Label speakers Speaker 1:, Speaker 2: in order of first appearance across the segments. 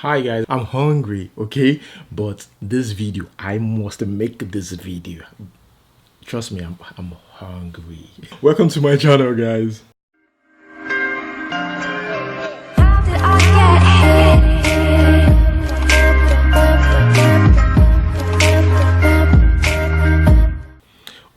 Speaker 1: Hi guys, I'm hungry, okay? But this video, I must make this video. Trust me, I'm hungry. Welcome to my channel, guys.
Speaker 2: How did I get here?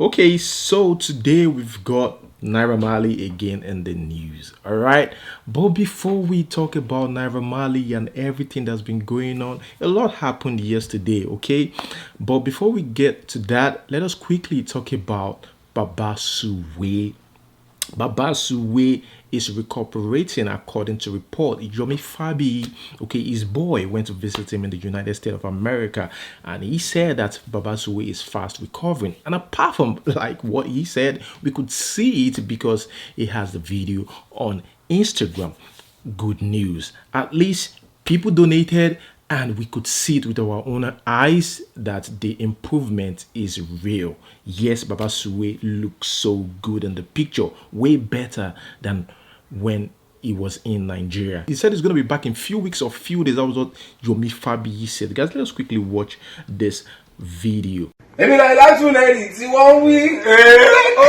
Speaker 1: Okay, so today we've got Naira Marley again in the news, all right? But before we talk about Naira Marley and everything that's been going on, a lot happened yesterday, okay? But before we get to that, let us quickly talk about Baba Suwe. Baba Suwe is recuperating according to report. Yomi Fabi, okay, his boy went to visit him in the United States of America, and he said that Baba Suwe is fast recovering. And apart from like what he said, we could see it because he has the video on Instagram. Good news. At least people donated and we could see it with our own eyes that the improvement is real. Yes, Baba Suwe looks so good in the picture, way better than when he was in Nigeria. He said he's going to be back in few weeks or few days. That was what Yomi Fabi said. Guys, let us quickly watch this video.
Speaker 3: Èmi náà láti lẹ́yìn tí wọ́n wí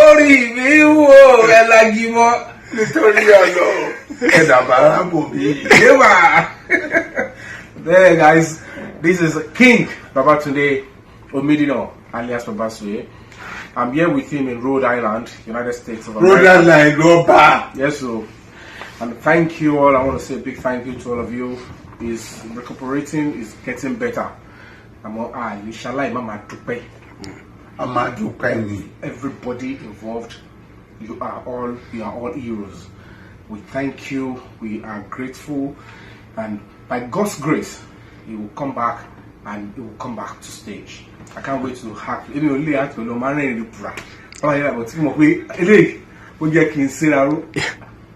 Speaker 3: orí mi wò ẹ lági mọ́ nítorí ọ̀nà ẹ̀dà bàrà bò mí. There guys, this is King Babatunde Omidino alias Baba Suwe. I'm here with him in Rhode Island, United States of America.
Speaker 4: Rhode Island, Roba.
Speaker 3: Yes, so. And thank you all. I want to say a big thank you to all of you. He's recuperating, he's getting better. Everybody involved, you are all heroes. We thank you, we are grateful, and by God's grace, he will come back and he will come back to stage. I can't wait to hack.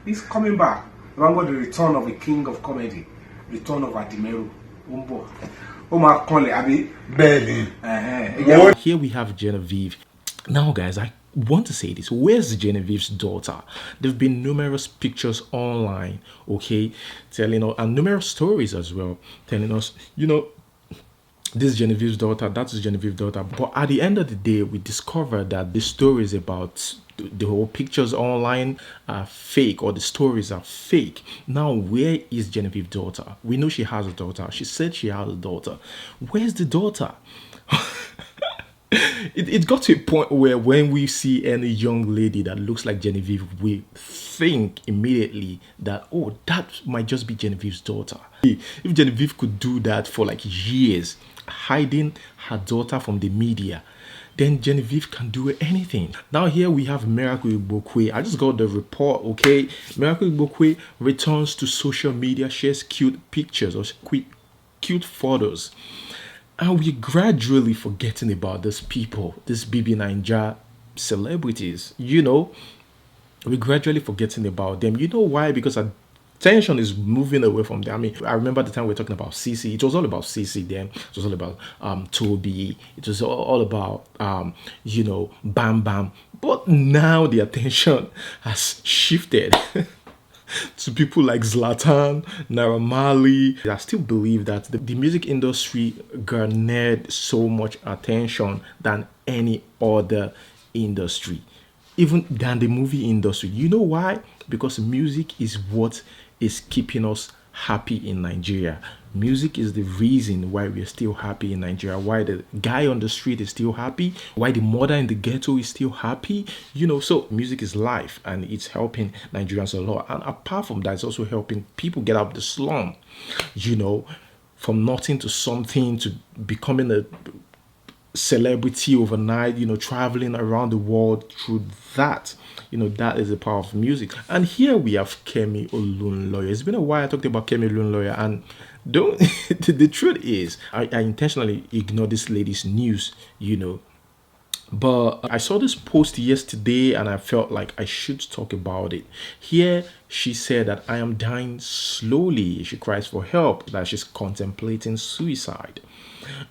Speaker 3: He's coming back. Remember the return of the king of comedy, return of Adimeru.
Speaker 1: Here we have Genevieve. Now guys, I want to say this. Where's Genevieve's daughter? There've been numerous pictures online, okay, telling us, and numerous stories as well, telling us, you know, this is Genevieve's daughter, that's Genevieve's daughter. But at the end of the day, we discovered that the stories about the whole pictures online are fake, or the stories are fake. Now, where is Genevieve's daughter? We know she has a daughter. She said she has a daughter. Where's the daughter? It got to a point where when we see any young lady that looks like Genevieve, we think immediately that, oh, that might just be Genevieve's daughter. If Genevieve could do that for like years, hiding her daughter from the media, then Genevieve can do anything. Now here we have Miracle Igbokwe. I just got the report, okay? Miracle Igbokwe returns to social media, shares cute pictures or cute photos. And we're gradually forgetting about these people, these BB Naija celebrities, you know. We're gradually forgetting about them. You know why? Because attention is moving away from them. I mean, I remember the time we were talking about CC. It was all about CC then. It was all about Toby. It was all about, you know, Bam Bam. But now the attention has shifted to people like Zlatan, Naira Marley. I still believe that the music industry garnered so much attention than any other industry, even than the movie industry. You know why? Because music is what is keeping us happy in Nigeria. Music is the reason why we're still happy in Nigeria, why the guy on the street is still happy, why the mother in the ghetto is still happy, you know. So music is life, and it's helping Nigerians a lot. And apart from that, it's also helping people get out of the slum, you know, from nothing to something, to becoming a celebrity overnight, you know, traveling around the world through that. You know, that is the power of music. And here we have Kemi Olunloyo. It's been a while I talked about Kemi Olunloyo, and don't the truth is I intentionally ignored this lady's news, you know. But I saw this post yesterday and I felt like I should talk about it. Here she said that I am dying slowly. She cries for help, that she's contemplating suicide.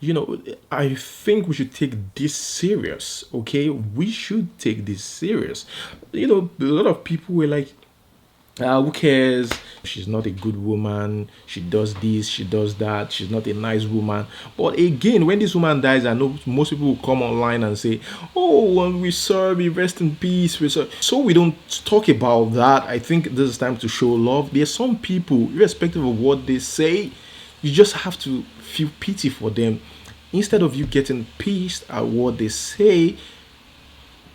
Speaker 1: You know, I think we should take this serious, okay? We should take this serious. You know, a lot of people were like, Who cares? She's not a good woman. She does this, she does that. She's not a nice woman. But again, when this woman dies, I know most people will come online and say, "Oh, well, we sorry, rest in peace." We sorry. So we don't talk about that. I think this is time to show love. There's some people, irrespective of what they say, you just have to feel pity for them. Instead of you getting pissed at what they say,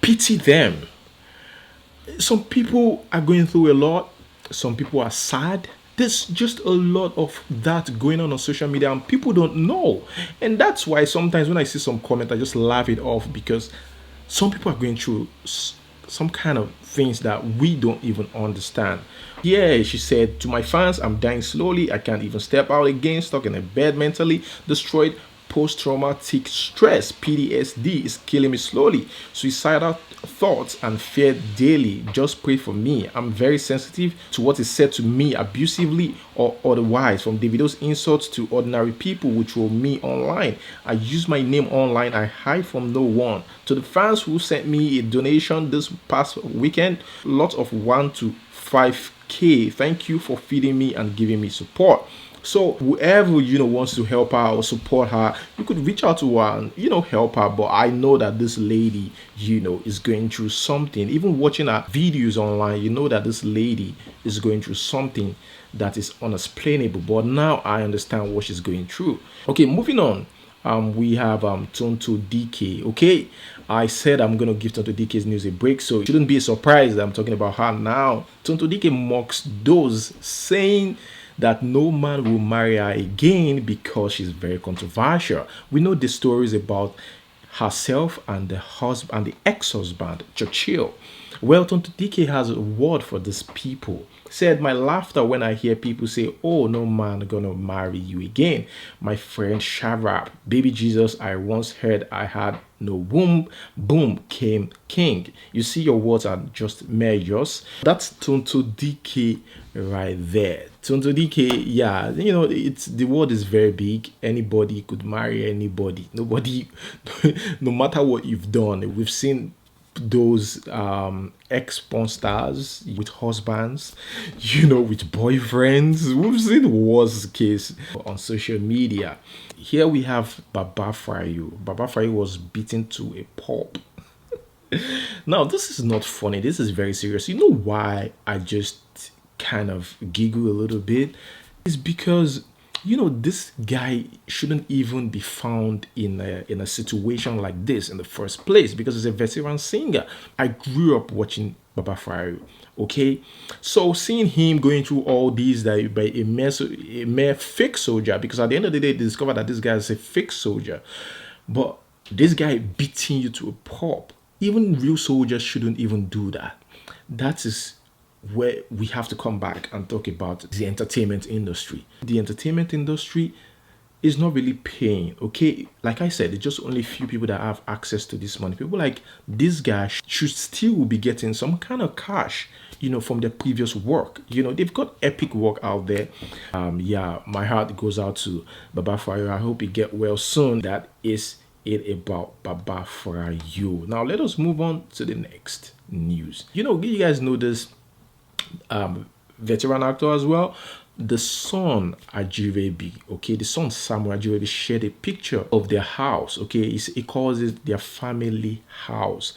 Speaker 1: pity them. Some people are going through a lot. Some people are sad. There's just a lot of that going on social media, and people don't know. And that's why sometimes when I see some comment, I just laugh it off, because some people are going through some kind of things that we don't even understand. Yeah, she said, "To my fans, I'm dying slowly. I can't even step out again, stuck in a bed, mentally destroyed. Post-traumatic stress, PTSD, is killing me slowly. Suicidal thoughts and fear daily. Just pray for me. I'm very sensitive to what is said to me abusively or otherwise, from Davido's insults to ordinary people who troll me online. I use my name online. I hide from no one. To the fans who sent me a donation this past weekend, lots of 1 to 5K. Thank you for feeding me and giving me support." So whoever wants to help her or support her, you could reach out to her and help her. But I know that this lady is going through something. Even watching her videos online, you know that this lady is going through something that is unexplainable. But now I understand what she's going through. Okay, moving on. We have Tonto Dikeh. Okay, I said I'm gonna give Tonto Dikeh's news a break, so it shouldn't be a surprise that I'm talking about her now. Tonto Dikeh mocks those saying that no man will marry her again because she's very controversial. We know the stories about herself and the husband and the ex-husband Churchill. Well, Tonto Dikeh has a word for these people. Said, "My laughter when I hear people say, 'Oh, no man gonna marry you again.' My friend, shut up. Baby Jesus, I once heard I had no womb. Boom, came king. You see, your words are just measures." That's Tonto Dikeh right there. Tonto Dikeh, yeah, it's the word is very big. Anybody could marry anybody. Nobody, no matter what you've done. We've seen those ex-porn stars with husbands, with boyfriends. We've seen worse case on social media. Here we have Baba Fryo. Baba Fryo was beaten to a pulp. Now, this is not funny. This is very serious. You know why I just kind of giggle a little bit? It's because this guy shouldn't even be found in a situation like this in the first place, because he's a veteran singer. I grew up watching Baba Fryo. Okay, so seeing him going through all these that by a mere fake soldier, because at the end of the day, they discovered that this guy is a fake soldier, but this guy beating you to a pulp. Even real soldiers shouldn't even do that. That is where we have to come back and talk about the entertainment industry. The entertainment industry is not really paying, okay? Like I said, it's just only few people that have access to this money. People like this guy should still be getting some kind of cash, from their previous work. They've got epic work out there. Yeah, my heart goes out to Baba Fryo. I hope you get well soon. That is it about Baba Fryo. Now let us move on to the next news. You guys know this veteran actor as well. The son Ajirebi, okay, the son Samuel Ajirebi shared a picture of their house. Okay, he calls it their family house,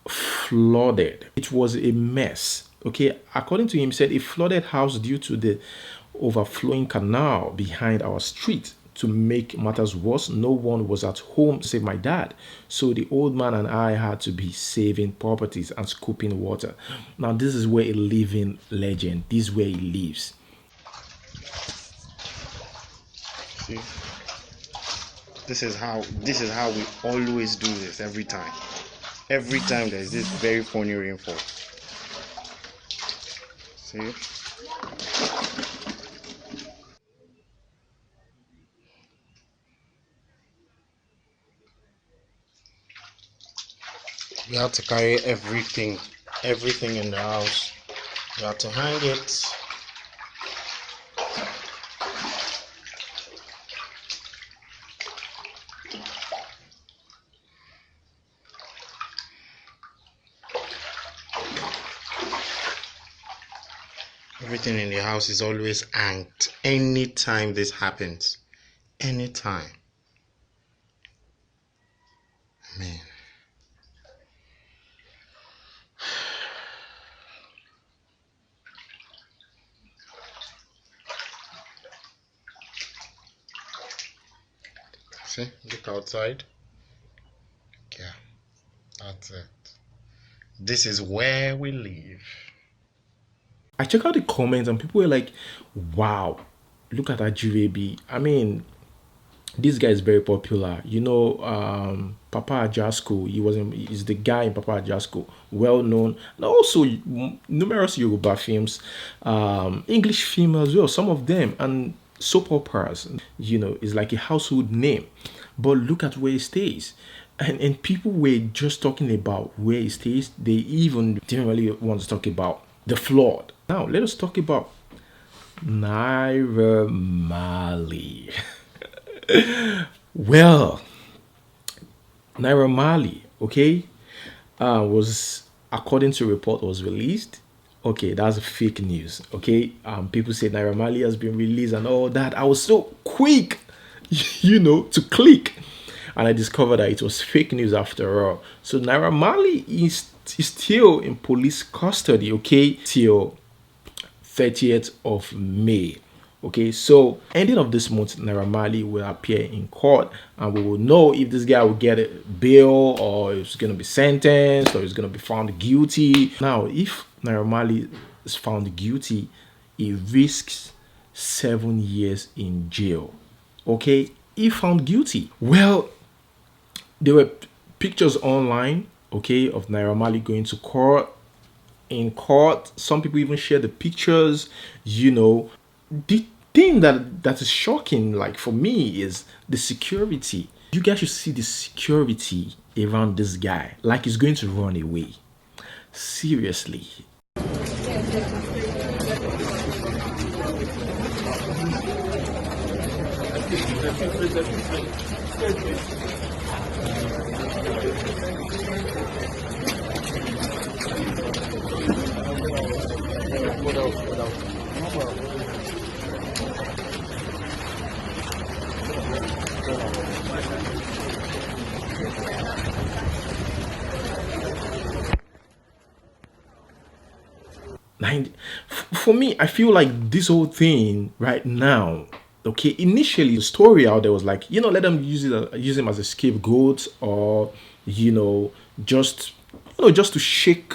Speaker 1: flooded. It was a mess. Okay, according to him, he said a flooded house due to the overflowing canal behind our street. To make matters worse, no one was at home to save my dad. So the old man and I had to be saving properties and scooping water. Now, this is where a living legend, this is where he lives.
Speaker 4: See, this is how we always do this every time. Every time there's this very funny rainfall. See? We have to carry everything in the house. We have to hang it. Everything in the house is always anked anytime this happens. Anytime. Man. See, look outside. Yeah, that's it. This is where we live.
Speaker 1: I check out the comments and people were like, wow, look at that baby. I mean, this guy is very popular. Papa Ajasco, he's the guy in Papa Ajasco, well known. And also numerous Yoruba films, English film as well, some of them, and soap operas, is like a household name. But look at where he stays. And people were just talking about where he stays. They even didn't really want to talk about the flawed. Now, let us talk about Naira Marley. Well, Naira Marley, okay, was, according to a report, was released. Okay, that's fake news. Okay, people say Naira Marley has been released and all that. I was so quick, to click, and I discovered that it was fake news after all. So Naira Marley is still in police custody. Okay, till 30th of May. Okay, so ending of this month, Naira Marley will appear in court, and we will know if this guy will get a bail, or if he's going to be sentenced, or he's going to be found guilty. Now, if Naira Marley is found guilty, he risks 7 years in jail. Okay, if found guilty. Well, there were pictures online, okay, of Naira Marley going to court. In court, some people even share the pictures. The thing that is shocking, like for me, is the security. You guys should see the security around this guy, like he's going to run away. Seriously. For me, I feel like this whole thing right now, okay, initially the story out there was like, let them use him as a scapegoat, or just to shake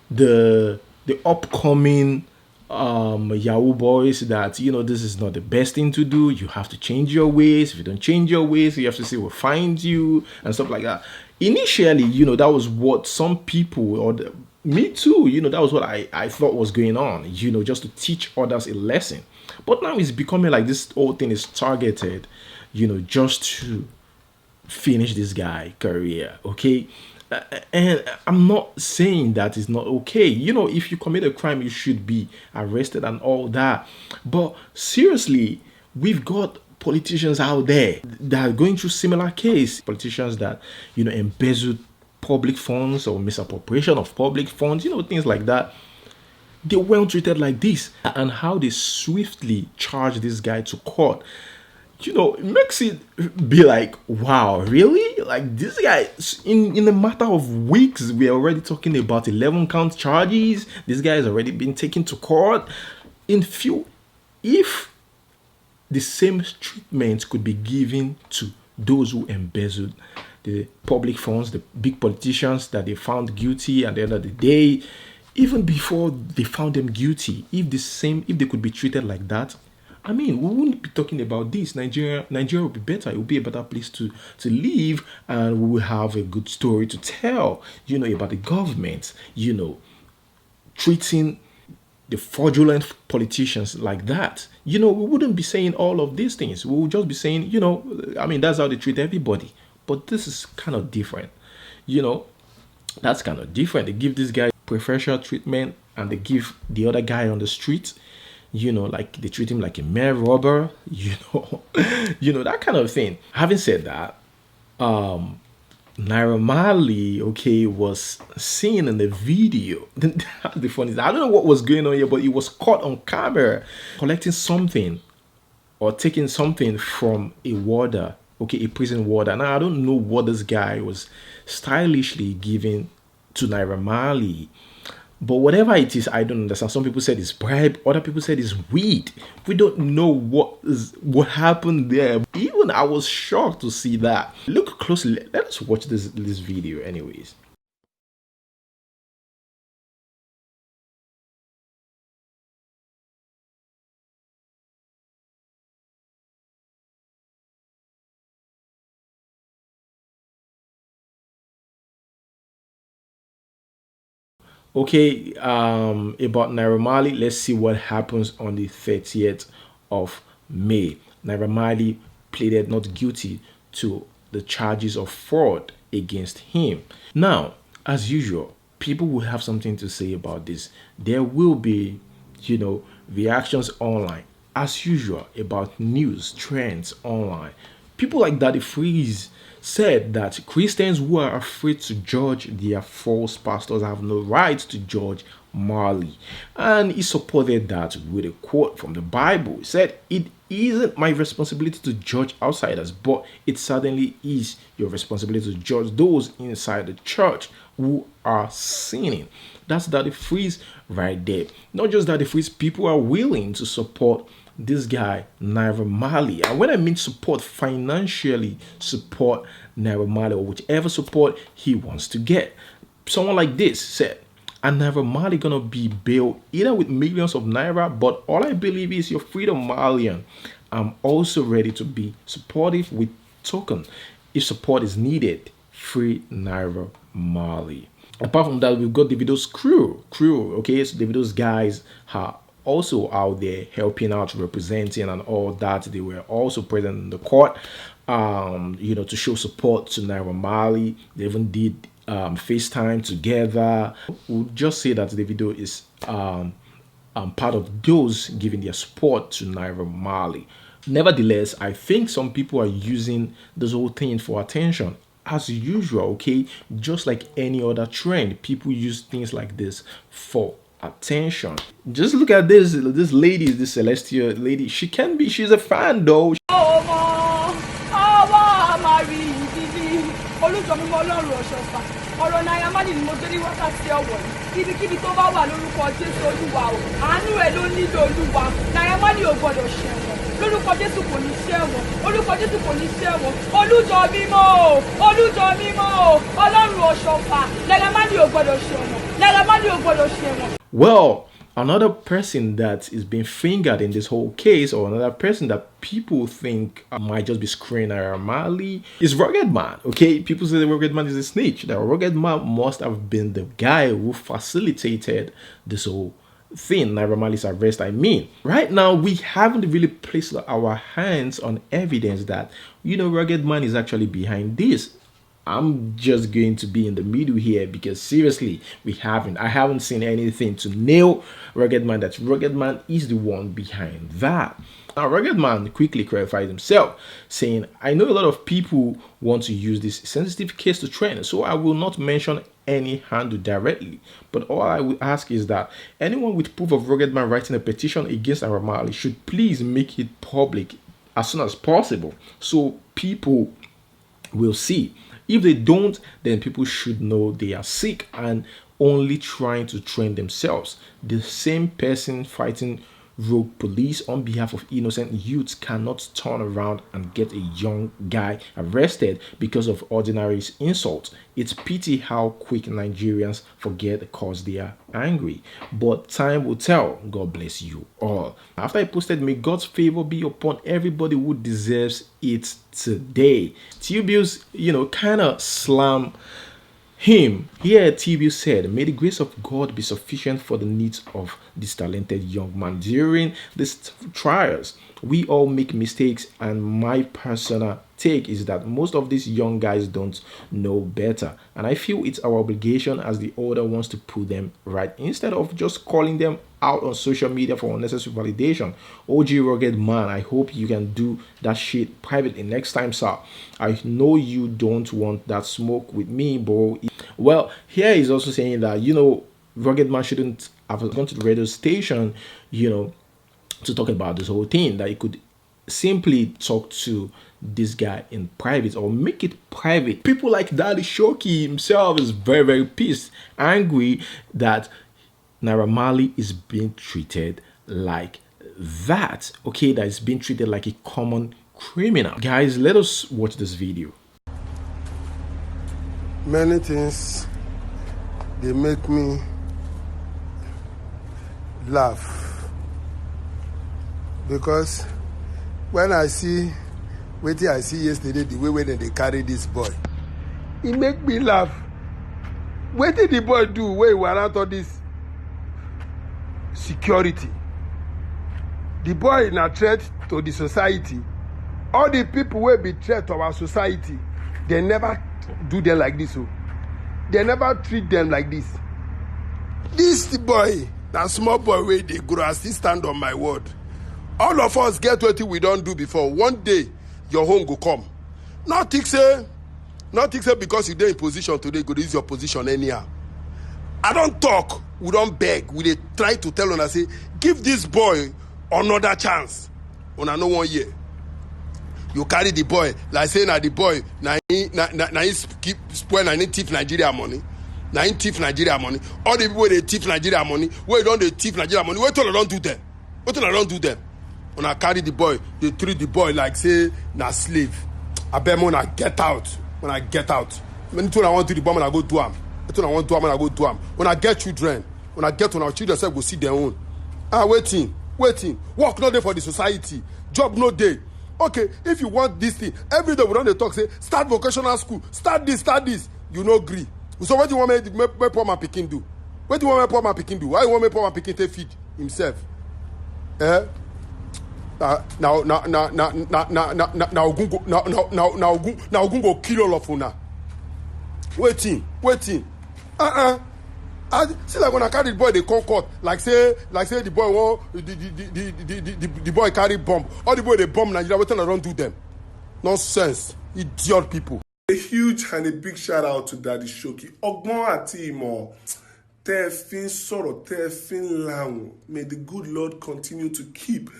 Speaker 1: the upcoming Yahoo boys, that this is not the best thing to do. You have to change your ways. If you don't change your ways, you have to say we'll find you and stuff like that. Initially, that was what some people, or me too, that was what I thought was going on, just to teach others a lesson. But now it's becoming like this whole thing is targeted, just to finish this guy career. Okay. And I'm not saying that it's not okay. If you commit a crime, you should be arrested and all that. But seriously, we've got politicians out there that are going through similar case. Politicians that, embezzled public funds or misappropriation of public funds, things like that. They weren't treated like this. And how they swiftly charge this guy to court, it makes it be like, wow, really? Like, this guy, in a matter of weeks, we are already talking about 11 count charges. This guy has already been taken to court. If the same treatment could be given to those who embezzled the public funds, the big politicians that they found guilty at the end of the day, even before they found them guilty, if they could be treated like that, I mean, we wouldn't be talking about this. Nigeria would be better. It would be a better place to live, and we will have a good story to tell, about the government, treating the fraudulent politicians like that. We wouldn't be saying all of these things. We would just be saying, that's how they treat everybody. But this is kind of different. That's kind of different. They give this guy preferential treatment, and they give the other guy on the street, like they treat him like a mere robber, that kind of thing. Having said that, Naira Marley, okay, was seen in the video. That's the funny thing. I don't know what was going on here, but he was caught on camera collecting something or taking something from a warder, okay, a prison warder. Now I don't know what this guy was stylishly giving to Naira Marley, but whatever it is, I don't understand. Some people said it's bribe, other people said it's weed. We don't know what happened there. Even I was shocked to see that. Look closely. Let us watch this video, anyways. Okay, about Naira Marley, let's see what happens on the 30th of May. Naira Marley pleaded not guilty to the charges of fraud against him. Now, as usual, people will have something to say about this. There will be, reactions online, as usual, about news, trends online. People like Daddy Freeze said that Christians who are afraid to judge their false pastors have no right to judge Marley. And he supported that with a quote from the Bible. He said, "It isn't my responsibility to judge outsiders, but it certainly is your responsibility to judge those inside the church who are sinning." That's Daddy Freeze right there. Not just Daddy Freeze, people are willing to support this guy Naira Marley. And when I mean support, financially support Naira Marley or whichever support he wants to get. Someone like this said, "And Naira Marley gonna be bailed either with millions of naira, but all I believe is your freedom, Malian. I'm also ready to be supportive with token. If support is needed, free Naira Marley." Apart from that, we've got Davido's crew. Okay, so Davido's guys are also out there helping out, representing and all that. They were also present in the court, to show support to Naira Marley. They even did FaceTime together. We'll just say that Davido is part of those giving their support to Naira Marley. Nevertheless, I think some people are using this whole thing for attention. As usual, okay, just like any other trend, people use things like this for attention. Just look at this lady, this celestial lady. She's a fan though.
Speaker 5: ọ̀rọ̀ Naira Marley ni mo gbé ní wákàtí ọ̀wọ̀ yìí ibikíbi tó bá wà lórúkọ Jésù Olúwa o àánú ẹ̀ ló nílò Olúwa Naira Marley ò gbọdọ̀ ṣẹ̀wọ̀n lórúkọ Jésù kò ní ṣẹ̀wọ̀n orúkọ Jésù kò ní ṣẹ̀wọ̀n olùjọ mímọ́ o Ọlọ́run ọ̀ṣọ́fà Naira Marley ò gbọdọ̀ ṣẹ̀wọ̀n Naira Marley ò gbọdọ̀ ṣẹ̀wọ̀n.
Speaker 1: Well, another person that is being fingered in this whole case, or another person that people think might just be screwing Naira Marley, is Ruggedman. Okay, people say that Ruggedman is a snitch. That Ruggedman must have been the guy who facilitated this whole thing, Naira Marley's arrest. I mean, right now we haven't really placed our hands on evidence that Ruggedman is actually behind this. I'm just going to be in the middle here because seriously, I haven't seen anything to nail Ruggedman that Ruggedman is the one behind that. Now, Ruggedman quickly clarified himself, saying, "I know a lot of people want to use this sensitive case to trend, so I will not mention any handle directly. But all I would ask is that anyone with proof of Ruggedman writing a petition against Naira Marley should please make it public as soon as possible so people will see. If they don't, then people should know they are sick and only trying to train themselves. The same person fighting rogue police on behalf of innocent youths cannot turn around and get a young guy arrested because of ordinary insults. It's pity how quick Nigerians forget because they are angry. But time will tell. God bless you all." After I posted, "May God's favor be upon everybody who deserves it today." T-Bills, kind of slam him. Here, TV said, "May the grace of God be sufficient for the needs of this talented young man during these trials. We all make mistakes, and my personal take is that most of these young guys don't know better. And I feel it's our obligation as the older ones to put them right instead of just calling them out on social media for unnecessary validation. OG Ruggedman, I hope you can do that shit privately next time, sir. I know you don't want that smoke with me, bro. Well, here he's also saying that, you know, Ruggedman shouldn't have gone to the radio station, you know, to talk about this whole thing, that he could simply talk to this guy in private or make it private. People like Daddy Shoki himself is very, very pissed, angry that Naira Marley is being treated like that. Okay, that is being treated like a common criminal. Guys, let us watch this video.
Speaker 6: Many things, they make me laugh, because when I see wetin I see yesterday, the way when they carry this boy, it make me laugh. Wetin the boy do wey he warrant all this security? The boy na threat to the society. All the people wey be threat to our society, they never do them like this. Oh, they never treat them like this. This boy, na small boy wey dey grow, I still stand on my word. All of us get wetin we don do before. One day your home go come. Not think say because you dey in position today, go use your position anyhow. I don't talk, we don't beg, we dey try to tell una say, give this boy another chance. Una no 1 year. You carry the boy like say na the boy na him keep spoil, na him thief Nigeria money. Na him thief Nigeria money. All the people wey dey thief Nigeria money, wey don dey thief Nigeria money, wetin una don do them? Wetin una don do them? Una carry the boy, they treat the boy like say na slave. Abeg una get out. Una get out. Anything I want to do the bomb, I go do am. Anything I want to do, I go do am. When I get children, when I get on our children, say go see their own. Waiting. Work no day for the society. Job no day. Okay, if you want this thing, every day we don't dey talk, say start vocational school, start this. You no agree. So what do you want me poor man pikin do? What do you want me poor man pikin do? Why you want me poor man pikin take feed himself? Now Ogun go kill all of una. Waiting. See, like when I carry the boy, they concord like say the boy want the boy carry bomb. All the boy they bomb Nigeria. What I don't do them? Nonsense, idiot people.
Speaker 7: A huge and a big shout out to Daddy Shoki. Ọgbọ́n àti ìmọ̀ tẹ́ ẹ fi ń sọ̀rọ̀, tẹ́ ẹ fi ń lahùn. May the good Lord continue to keep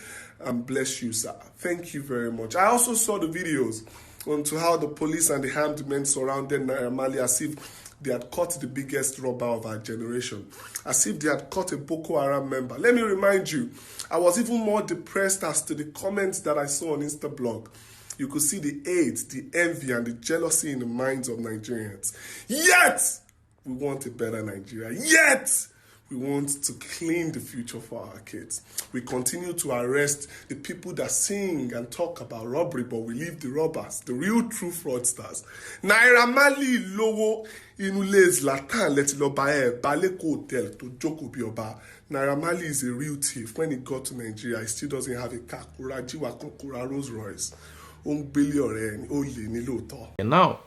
Speaker 7: and bless you, sir. Thank you very much. I also saw the videos onto how the police and the armed men surrounded Naira Marley as if they had caught the biggest robber of our generation, as if they had caught a Boko Haram member. Let me remind you, I was even more depressed as to the comments that I saw on Instablog. You could see the hate, the envy, and the jealousy in the minds of Nigerians. Yet, we want a better Nigeria. Yet, we want to clean the future for our kids. We continue to arrest the people that sing and talk about robbery, but we leave the robbers, the real true fraudsters. Naira Marley lowo inule Zlatan leti lo ba e Baleko hotel to joko bi oba. Naira Marley is a real thief. When he got to Nigeria, he still doesn't have a car. Jiwa Konkura Rolls Royce.
Speaker 1: And now,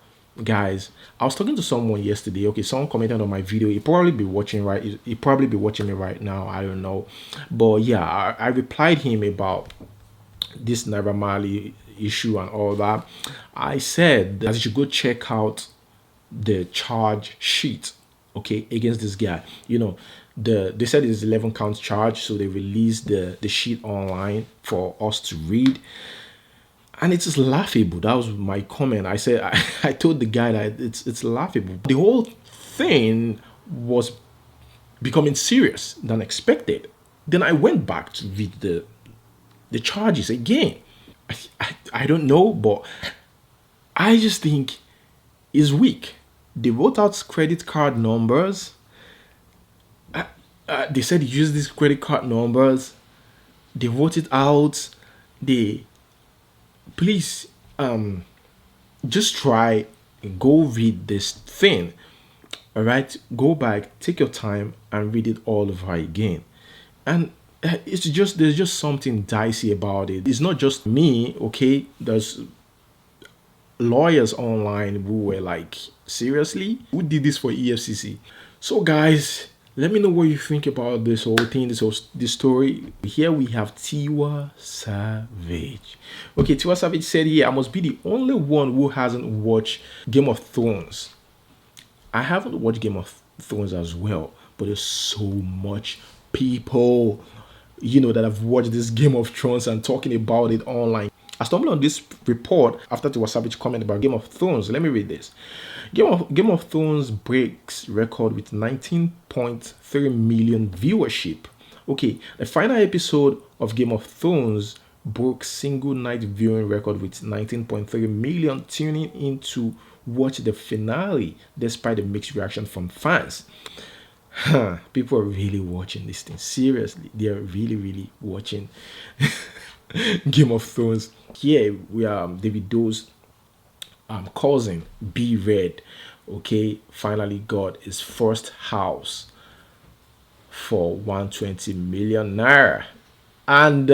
Speaker 1: guys, I was talking to someone yesterday. Okay, someone commented on my video. He probably be watching he probably be watching me right now. I don't know, but yeah, I replied him about this Naira Marley issue and all that. I said that he should go check out the charge sheet, okay, against this guy. You know, they said it's 11 counts charge, so they released the sheet online for us to read. And it is laughable. That was my comment. I said, I told the guy that it's laughable. The whole thing was becoming serious than expected. Then I went back to read the charges again. I don't know, but I just think it's weak. They wrote out credit card numbers. They said use these credit card numbers. They wrote it out. Please, just try and go read this thing. All right, go back, take your time, and read it all over again. And there's just something dicey about it. It's not just me, okay? There's lawyers online who were like, seriously, who did this for EFCC? So guys, Let me know what you think about this whole thing, this story. Here we have Tiwa Savage. Okay, Tiwa Savage said, "Yeah, I must be the only one who hasn't watched Game of Thrones. I haven't watched Game of Thrones as well, but there's so much people, that have watched this Game of Thrones and talking about it online." I stumbled on this report after Tiwa Savage comment about Game of Thrones. Let me read this. Game of Thrones breaks record with 19.3 million viewership. Okay, the final episode of Game of Thrones broke single night viewing record with 19.3 million tuning in to watch the finale despite the mixed reaction from fans. People are really watching this thing. Seriously, they are really watching Game of Thrones. Here we are, Davido's cousin B Red, okay, finally got his first house for 120 million naira. And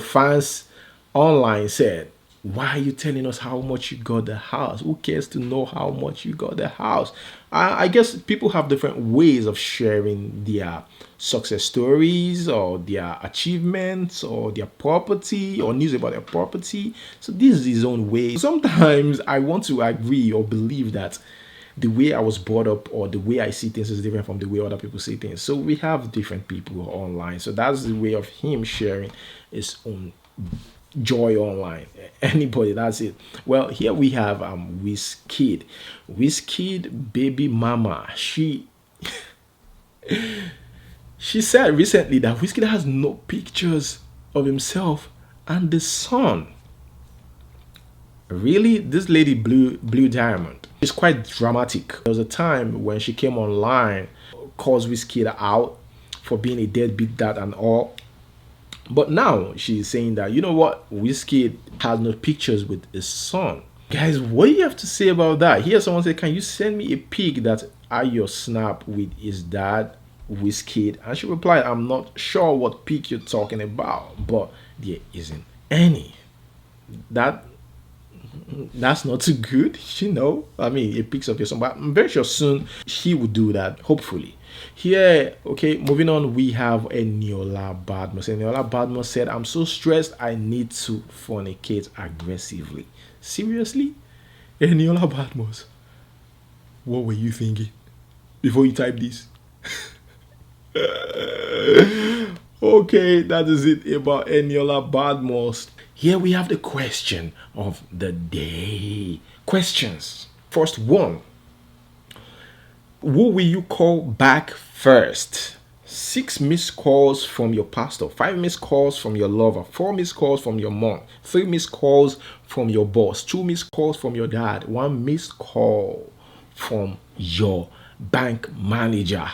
Speaker 1: fans online said, "Why are you telling us how much you got the house? Who cares to know how much you got the house?" I guess people have different ways of sharing their success stories or their achievements or their property or news about their property. So this is his own way. Sometimes I want to agree or believe that the way I was brought up or the way I see things is different from the way other people see things. So we have different people online. So that's the way of him sharing his own joy online. Anybody, that's it. Well, here we have Wizkid baby mama. She said recently that Wizkid has no pictures of himself and the son. Really, this lady Blue Diamond is quite dramatic. There was a time when she came online, calls Wizkid out for being a deadbeat dad and all. But now she's saying that, you know what, Wizkid has no pictures with his son. Guys, what do you have to say about that? Here someone said, "Can you send me a pic that are your snap with his dad, Wizkid?" And she replied, "I'm not sure what pic you're talking about, but there isn't any." That's not too good, I mean, a pics of your son, but I'm very sure soon he will do that, hopefully. Here, okay, moving on, we have Eniola Badmus. Eniola Badmus said, "I'm so stressed, I need to fornicate aggressively." Seriously? Eniola Badmus, what were you thinking before you typed this? Okay, that is it about Eniola Badmus. Here we have the question of the day. Questions. First one. Who will you call back first? 6 missed calls from your pastor, 5 missed calls from your lover, 4 missed calls from your mom, 3 missed calls from your boss, 2 missed calls from your dad, 1 missed call from your bank manager.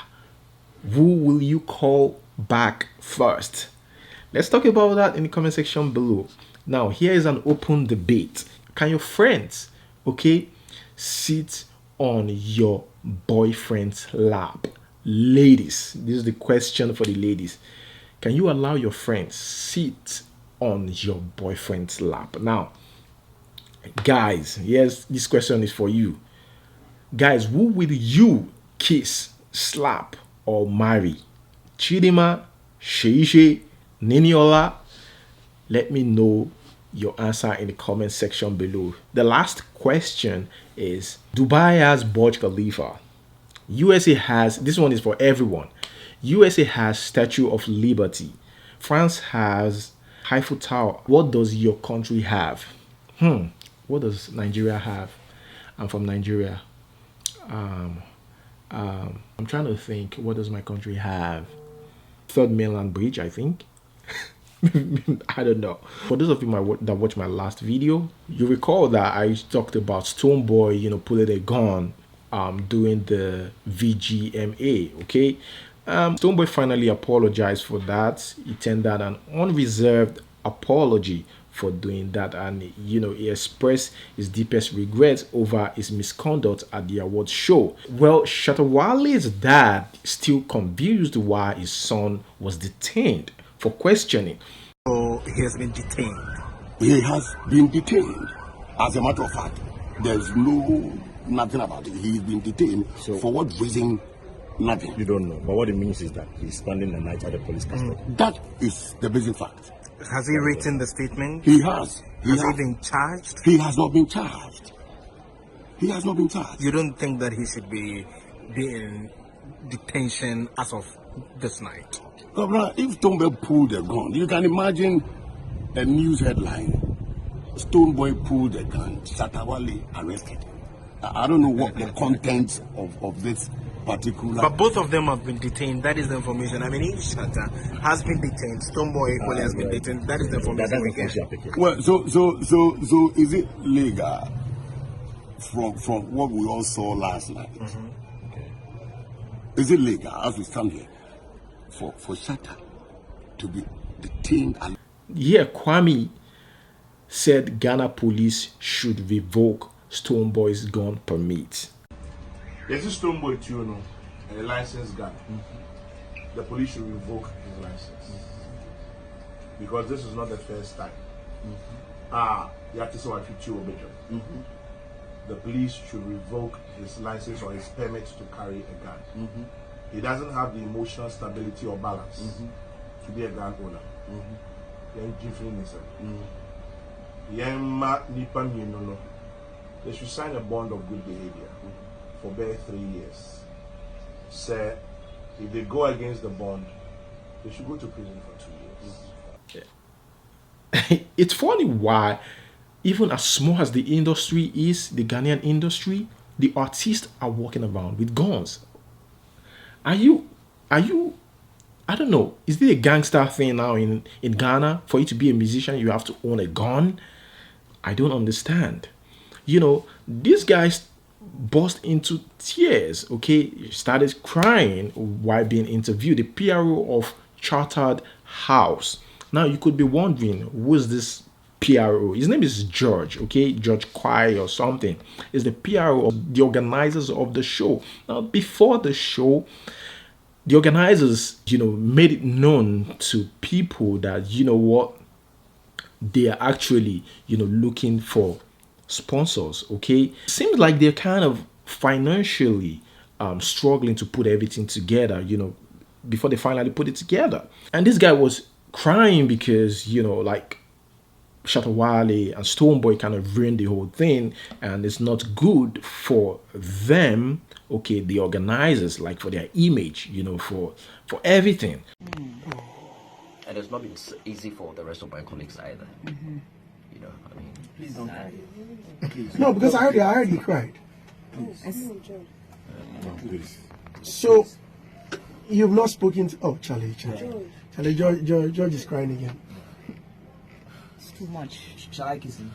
Speaker 1: Who will you call back first? Let's talk about that in the comment section below. Now, here is an open debate. Can your friends, okay, sit on your boyfriend's lap? Ladies, this is the question for the ladies. Can you allow your friends sit on your boyfriend's lap? Now, guys, yes, this question is for you. Guys, who will you kiss, slap, or marry? Chidima, Sheishe, Niniola? Let me know your answer in the comment section below. The last question is, Dubai has Burj Khalifa. USA has, this one is for everyone. USA has Statue of Liberty. France has Eiffel Tower. What does your country have? What does Nigeria have? I'm from Nigeria. I'm trying to think. What does my country have? Third Mainland Bridge, I think. I don't know. For those of you that watched my last video, you recall that I talked about Stonebwoy, pulling a gun during the VGMA. Okay, Stonebwoy finally apologized for that. He tendered an unreserved apology for doing that, and he expressed his deepest regrets over his misconduct at the awards show. Well, Shatta Wale's dad is still confused why his son was detained for questioning.
Speaker 8: So he has been detained.
Speaker 9: He has been detained. As a matter of fact, there's nothing about it. He's been detained. So, for what reason, Nothing.
Speaker 10: You don't know. But what it means is that he's spending the night at the police custody.
Speaker 9: That is the basic fact.
Speaker 8: Has he written the statement?
Speaker 9: He has.
Speaker 8: Has he been charged?
Speaker 9: He has not been charged. He has not been charged.
Speaker 8: You don't think that he should be in detention as of this night?
Speaker 9: Governor, if Stonebwoy pulled a gun, you can imagine a news headline. Stonebwoy pulled a gun, Shatta Wale arrested. I don't know what the content of this particular...
Speaker 8: But both of them have been detained. That is the information. I mean, if Shatta has been detained, Stonebwoy equally has been detained. That is the information we get.
Speaker 9: Well, so is it legal from what we all saw last night? Is it legal, as we stand here, for Shatta to be detained?
Speaker 1: Yeah, Kwame said Ghana police should revoke Stonebwoy's gun permit.
Speaker 3: There's a Stonebwoy too, no, a licensed gun. The police should revoke his license because this is not the first time. You have to say what you the police should revoke his license or his permit to carry a gun. He doesn't have the emotional stability or balance to be a gun owner. They should sign a bond of good behavior for bare 3 years. Sir, if they go against the bond, they should go to prison for 2 years.
Speaker 1: It's funny why, even as small as the industry is, the Ghanaian industry, the artists are walking around with guns. Are you, I don't know, is it a gangster thing now in Ghana? For you to be a musician, you have to own a gun? I don't understand. You know, these guys burst into tears, okay? Started crying while being interviewed. The PRO of Chartered House. Now, you could be wondering, who is this PRO? His name is George, okay? George Kwai or something. Is the PRO of the organizers of the show. Now, before the show, the organizers, you know, made it known to people that, you know what, they are actually, you know, looking for sponsors, okay? Seems like they're kind of financially struggling to put everything together, you know, before they finally put it together. And this guy was crying because, you know, like Shatta Wale and Stonebwoy kind of ruined the whole thing, and it's not good for them, okay, the organizers, like for their image, you know, for everything.
Speaker 11: And it's not been easy for the rest of my colleagues either. You know, I mean, please don't cry.
Speaker 12: Please. No, because I heard he cried.
Speaker 7: Please.
Speaker 12: So you've not spoken to Charlie, George is crying again.
Speaker 13: It's too much. Shall I kiss him?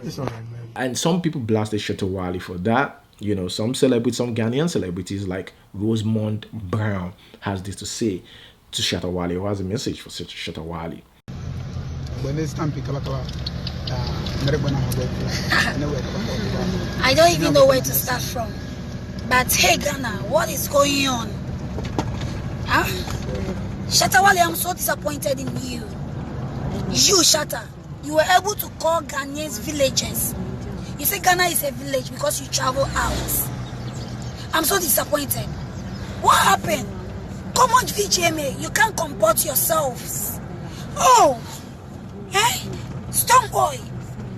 Speaker 12: It's alright, man.
Speaker 1: And some people blasted Shatta Wale for that. You know, some Ghanaian celebrities like Rosemond Brown has this to say to Shatta Wale, or has a message for Shatta Wale.
Speaker 14: I don't even know where to start from. But hey Ghana, what is going on? Huh? Shatta Wale, I'm so disappointed in you. You, Shatta, you were able to call Ghanaians villagers. You say Ghana is a village because you travel out. I'm so disappointed. What happened? Come on, VGMA, you can't comport yourselves. Oh, hey, Stonebwoy,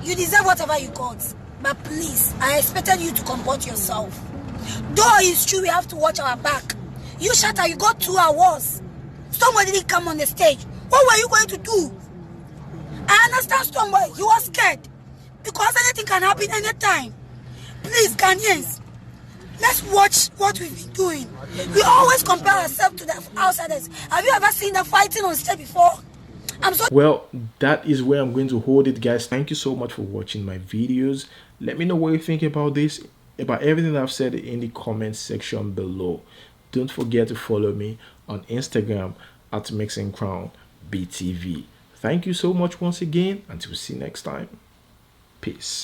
Speaker 14: you deserve whatever you got. But please, I expected you to comport yourself. Though it's true we have to watch our back. You, Shatta, you got 2 hours. Stonebwoy didn't come on the stage. What were you going to do? I understand, Stonebwoy, you were scared. Because anything can happen anytime. Please, Ghanaians, let's watch what we've been doing. We always compare ourselves to the outsiders. Have you ever seen them fighting on stage before?
Speaker 1: Well, that is where I'm going to hold it, guys. Thank you so much for watching my videos. Let me know what you think about this, about everything that I've said in the comment section below. Don't forget to follow me on Instagram at MixingCrownBTV. Thank you so much once again. Until we see you next time. Peace.